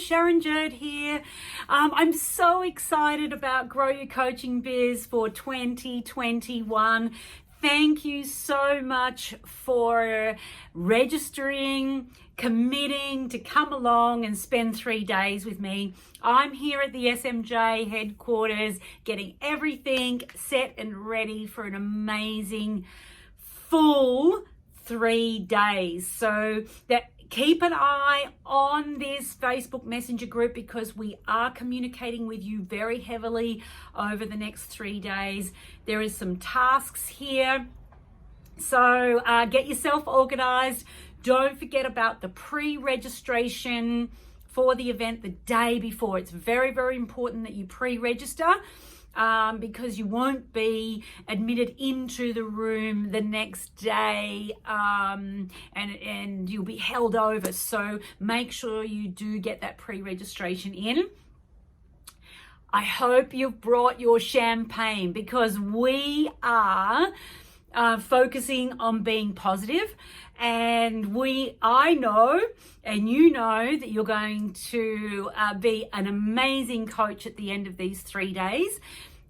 Sharon Jerd here. I'm so excited about Grow Your Coaching Biz for 2021. Thank you so much for registering, committing to come along and spend 3 days with me. I'm here at the SMJ headquarters getting everything set and ready for an amazing full 3 days. So keep an eye on this Facebook Messenger group because we are communicating with you very heavily over the next 3 days. There is some tasks here. So get yourself organized. Don't forget about the pre-registration for the event the day before. It's very, very important that you pre-register. Because you won't be admitted into the room the next day and you'll be held over. So make sure you do get that pre-registration in. I hope you've brought your champagne because we are focusing on being positive, and I know and you know that you're going to be an amazing coach at the end of these 3 days.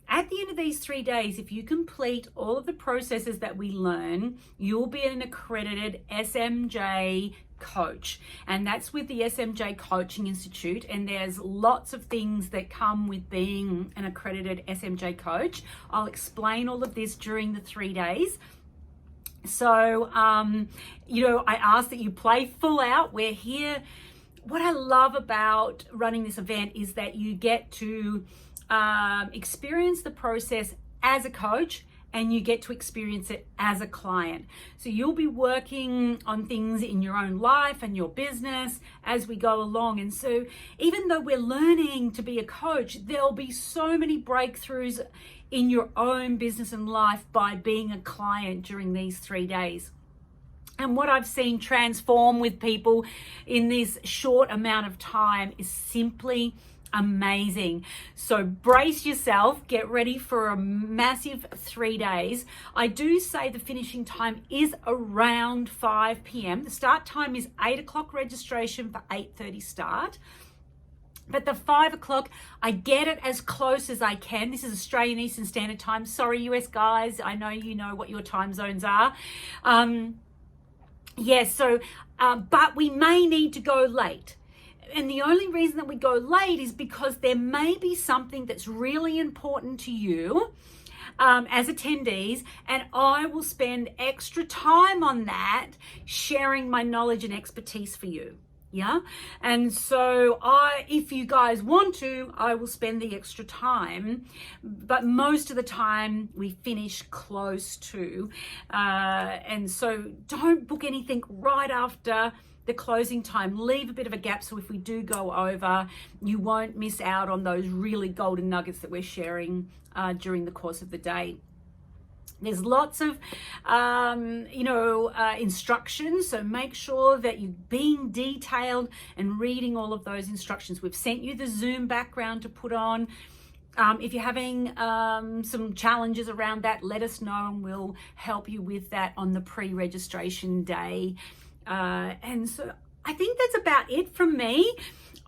At the end of these 3 days, if you complete all of the processes that we learn, you'll be an accredited SMJ coach, and that's with the SMJ Coaching Institute. And there's lots of things that come with being an accredited SMJ coach. I'll explain all of this during the 3 days. So, I ask that you play full out. We're here. What I love about running this event is that you get to experience the process as a coach, and you get to experience it as a client. So you'll be working on things in your own life and your business as we go along. And so even though we're learning to be a coach, there'll be so many breakthroughs in your own business and life by being a client during these 3 days. And what I've seen transform with people in this short amount of time is simply amazing. So brace yourself, get ready for a massive 3 days. I do say the finishing time is around 5 p.m. The start time is 8 o'clock registration for 8:30 start. But the 5 o'clock, I get it as close as I can. This is Australian Eastern Standard Time. Sorry, US guys. I know you know what your time zones are. But we may need to go late. And the only reason that we go late is because there may be something that's really important to you as attendees, and I will spend extra time on that sharing my knowledge and expertise for you. Yeah. And so if you guys want to, I will spend the extra time, but most of the time we finish close to. And so don't book anything right after the closing time. Leave a bit of a gap so if we do go over, you won't miss out on those really golden nuggets that we're sharing during the course of the day. There's lots of, instructions. So make sure that you're being detailed and reading all of those instructions. We've sent you the Zoom background to put on. If you're having some challenges around that, let us know and we'll help you with that on the pre-registration day. And so I think that's about it from me.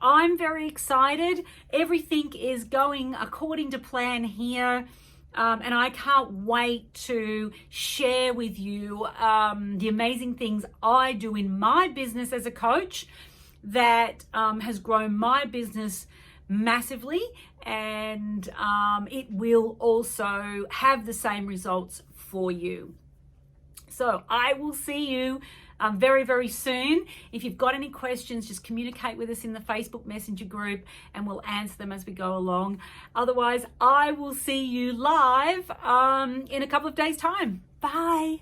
I'm very excited. Everything is going according to plan here. And I can't wait to share with you the amazing things I do in my business as a coach that has grown my business massively, and it will also have the same results for you. So I will see you very, very soon. If you've got any questions, just communicate with us in the Facebook Messenger group and we'll answer them as we go along. Otherwise, I will see you live in a couple of days' time. Bye.